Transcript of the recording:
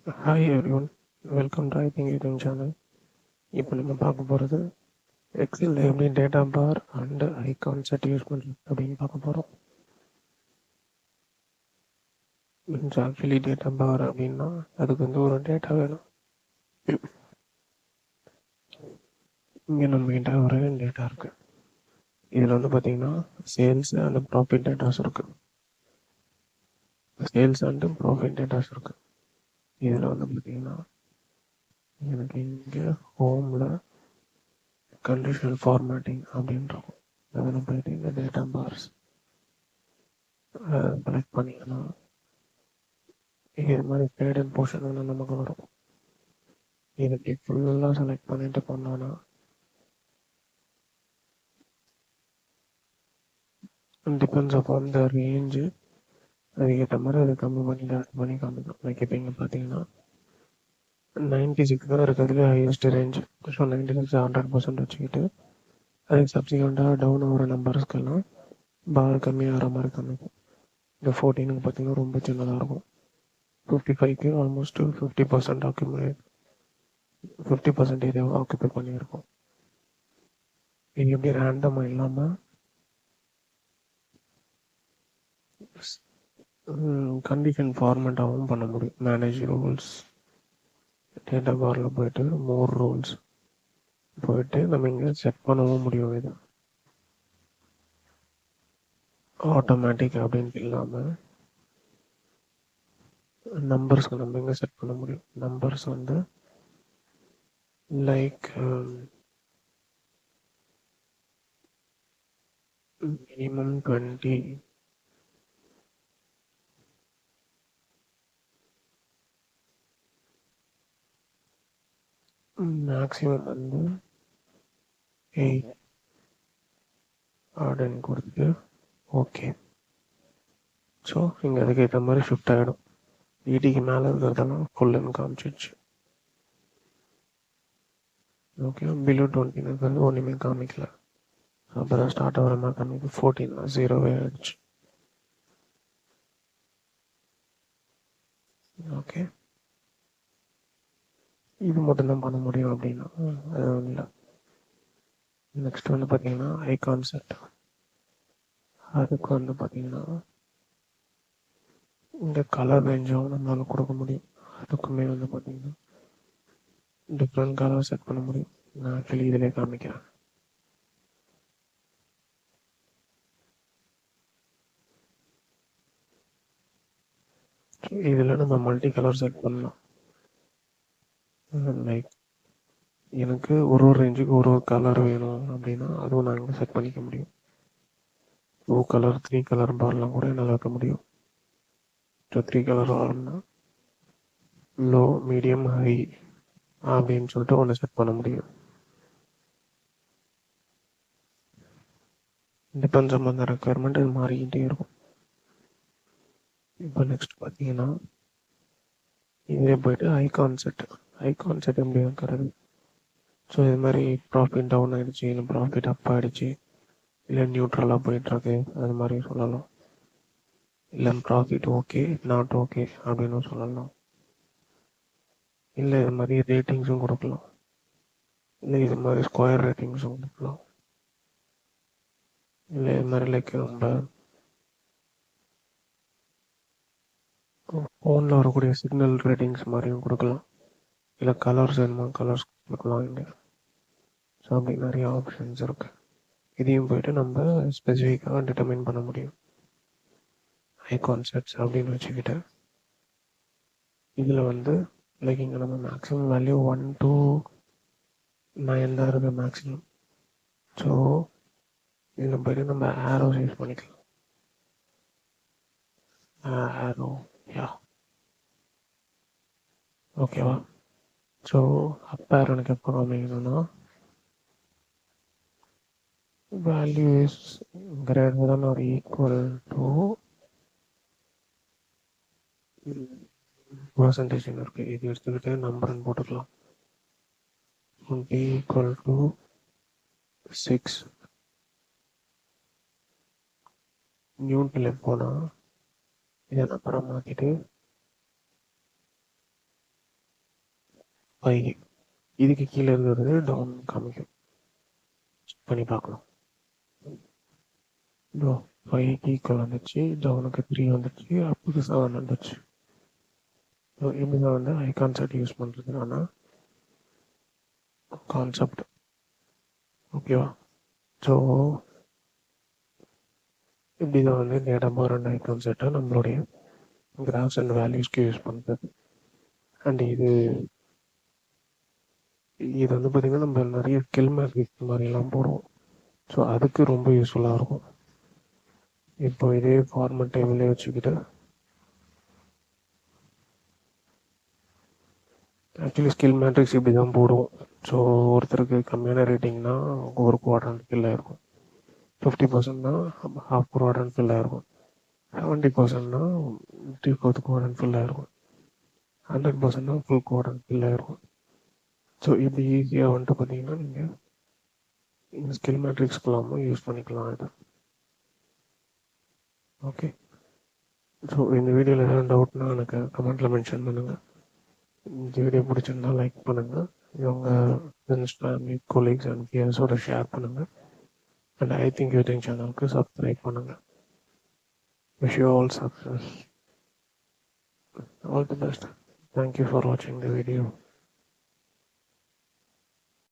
Hi everyone, welcome to I Think YouTube channel. இப்போ நம்ம பார்க்க போகிறது எக்ஸலில் எப்படி data bar and icon set use பண்ணுறது அப்படின்னு பார்க்க போகிறோம். மீன்ஸ் ஆக்சுவலி டேட்டா பார் அப்படின்னா அதுக்கு வந்து ஒரு டேட்டா வேணும். இங்கே நம்மகிட்ட ஒரு டேட்டா இருக்குது. இதில் வந்து பார்த்தீங்கன்னா சேல்ஸ் அண்ட் ப்ராஃபிட் டேட்டாஸ் இருக்குது. சேல்ஸ் அண்ட் ப்ராஃபிட் டேட்டாஸ் இருக்குது. இதில் வந்து பார்த்தீங்கன்னா எனக்கு இங்கே ஹோமில் கண்டிஷனல் ஃபார்மேட்டிங் அப்படின்றோம். அதில் போயிட்டு இந்த டேட்டா பார்ஸ் செலக்ட் பண்ணிங்கன்னா இது மாதிரி ஃபேடட் போர்ஷன் வந்து நமக்கு வரும். இதுக்கு ஃபுல்லாக செலக்ட் பண்ணிட்டு பண்ணோன்னா டிபெண்ட்ஸ் அப்பான் த ரேஞ்சு, அதுக்கேற்ற மாதிரி அது கம்மி பண்ணி ஆட் பண்ணி காமிக்கும். லைக் இப்போ இங்கே பார்த்தீங்கன்னா 96 தான் இருக்கிறதுல ஹையஸ்ட் ரேஞ்சு. ஸோ 96 100% வச்சுக்கிட்டு அதுக்கு சப்சிக்வெண்ட்டாக டவுன் ஆகிற நம்பர்ஸ்க்கெல்லாம் பார் கம்மியாகிற மாதிரி காமிக்கும். இந்த 14க்கு பார்த்தீங்கன்னா ரொம்ப சின்னதாக இருக்கும். 55க்கு ஆல்மோஸ்ட் 50% ஆக்குமுலேட் 50% ஏரியாவை ஆக்குபை பண்ணியிருக்கோம். இது எப்படி ரேண்டமாக இல்லாமல் கண்டிஷன் ஃபார்மேட்டாகவும் பண்ண முடியும். மேனேஜ் ரூல்ஸ் டேட்டா பாரில் போயிட்டு மோர் ரூல்ஸ் போயிட்டு நம்ம இங்கே செட் பண்ணவும் முடியும். இது ஆட்டோமேட்டிக் அப்படின்ட்டு இல்லாமல் நம்பர்ஸ்க்கு நம்ம இங்கே செட் பண்ண முடியும். நம்பர்ஸ் வந்து லைக் மினிமம் 20, மேக்ஸிமம் வந்து 8 அப்படின்னு கொடுத்து ஓகே. ஸோ இங்கே அதுக்கேற்ற மாதிரி ஷிஃப்ட் ஆகிடும். 80க்கு மேலே இருக்கிறதெல்லாம் ஃபுல்லுன்னு காமிச்சிடுச்சு. ஓகே, பிலோ 20 இருக்கிறது ஒன்றுமே காமிக்கல. அப்புறம் ஸ்டார்ட் ஆகிற மாதிரி காமிக்கு. 14 0 ஆகிடுச்சு. ஓகே, இது மட்டும்தான் பண்ண முடியும் அப்படின்னா அது இல்லை. நெக்ஸ்ட் வந்து பார்த்தீங்கன்னா ஐகான் செட். அதுக்கு வந்து பார்த்தீங்கன்னா இந்த கலர் ரேஞ்சும் நம்மளால் கொடுக்க முடியும். அதுக்குமே வந்து பார்த்தீங்கன்னா டிஃப்ரெண்ட் கலர் செட் பண்ண முடியும். நான் ஆக்சுவலி இதிலே காமிக்கிறேன். இதில் நம்ம மல்டி கலர் செட் பண்ணலாம். லைக் எனக்கு ஒரு ரேஞ்சுக்கு ஒரு கலர் வேணும் அப்படின்னா அதுவும் நாங்கள் செட் பண்ணிக்க முடியும். 2 கலர் 3 கலர் பார்லாம் கூட என்னால் வைக்க முடியும். ஸோ 3 கலர் ஆர்னா லோ மீடியம் ஹை அப்படின்னு சொல்லிட்டு ஒன்று செட் பண்ண முடியும். டிபெண்ட்ஸ் ஆன் அந்த ரெக்குயர்மெண்ட் இது மாறிக்கிட்டே இருக்கும். இப்போ நெக்ஸ்ட் பார்த்தீங்கன்னா இதே போயிட்டு ஐகான் செட் எப்படி வைக்கிறது. ஸோ இது மாதிரி ப்ராஃபிட் டவுன் ஆகிடுச்சு, இல்லை ப்ராஃபிட் அப் ஆகிடுச்சு, இல்லை நியூட்ரலாக போயிட்டுருக்கு, அது மாதிரி சொல்லலாம். இல்லை ப்ராஃபிட் ஓகே நாட் ஓகே அப்படின்னு சொல்லலாம். இல்லை இது மாதிரி ரேட்டிங்ஸும் கொடுக்கலாம். இல்லை இது மாதிரி ஸ்கொயர் ரேட்டிங்ஸும் கொடுக்கலாம். இல்லை இது மாதிரி லைக் நம்ம ஃபோனில் வரக்கூடிய சிக்னல் ரேட்டிங்ஸ் மாதிரியும் கொடுக்கலாம். இல்லை கலர்ஸ் வேணுமா கலர்ஸ் கொடுக்கலாம் இங்கே. ஸோ அப்படி நிறைய ஆப்ஷன்ஸ் இருக்குது. இதையும் போயிட்டு நம்ம ஸ்பெசிஃபிக்காக டிட்டர்மைன் பண்ண முடியும். ஐகான் செட்ஸ் அப்படின்னு வச்சுக்கிட்டு இதில் வந்து லைக் இங்கே நம்ம மேக்ஸிமம் வேல்யூ 1 to 9 தான் இருக்குது மேக்ஸிமம். ஸோ இதில் போய்ட்டு நம்ம ஆரோஸ் யூஸ் பண்ணிக்கலாம். ஆரோ யா ஓகேவா. ஸோ அப் ஆரோ எனக்கு எப்போ காமிக்கணும்னா value is greater than or equal to percentage இருக்குது. இது எடுத்துக்கிட்டு நம்பர்னு போட்டுக்கலாம். equal to 6 நியூட்ரல் போனால் இதை நம்பரை மாற்றிட்டு 5 இதுக்கு கீழே இருக்கிறது டவுன் காமிக்கும். செக் பண்ணி பார்க்கலாம். இதோ 5க்கு ஈக்குவல் வந்துச்சு, டவுனுக்கு 3 வந்துச்சு, அப்புக்கு 7 வந்துச்சு. ஸோ இப்படி தான் வந்து ஐ கான்செப்ட் யூஸ் பண்ணுறது. ஆனால் கான்செப்ட் ஓகேவா. ஸோ இப்படி தான் வந்து டேட்டா பார் அண்ட் ஐ கான்செப்டை நம்மளுடைய கிராஃப்ஸ் அண்ட் வேல்யூஸ்க்கு யூஸ் பண்ணுறது. அண்ட் இது வந்து பார்த்திங்கன்னா நம்ம நிறைய ஸ்கில் மேட்ரிக்ஸ் மாதிரிலாம் போடுவோம். ஸோ அதுக்கு ரொம்ப யூஸ்ஃபுல்லாக இருக்கும். இப்போ இதே ஃபார்மட் டேபிளே வச்சுக்கிட்டு ஆக்சுவலி ஸ்கில் மேட்ரிக்ஸ் இப்படி தான் போடுவோம். ஸோ ஒருத்தருக்கு கம்மியான ரேட்டிங்னா ஒரு குவாட்ரண்ட் ஃபில் ஆகிருக்கும், 50%னா ஹாஃப் குவாட்ரண்ட் ஃபில் ஆகிருக்கும், 70%னா 3/4 குவாட்ரண்ட் ஃபில் ஆகிருக்கும், 100%னா ஃபுல் குவாட்ரண்ட் ஃபில் ஆகிருக்கும். ஸோ இப்படி ஈஸியாக வந்துட்டு பார்த்தீங்கன்னா நீங்கள் இந்த ஸ்கில் மேட்ரிக்ஸ்க்கெல்லாமும் யூஸ் பண்ணிக்கலாம் இது. ஓகே. ஸோ இந்த வீடியோவில் எதாவது டவுட்னா எனக்கு கமெண்ட்டில் மென்ஷன் பண்ணுங்கள். இந்த வீடியோ பிடிச்சிருந்தா லைக் பண்ணுங்கள், உங்கள் ஃப்ரெண்ட்ஸ், ஃபேமிலி, கொலீக்ஸ் அண்ட் பியர்ஸோட ஷேர் பண்ணுங்கள். And I think you think சேனலுக்கு சப்ஸ்கிரைப் பண்ணுங்கள். Wish you all success. All the best. Thank you for வாட்சிங் த வீடியோ.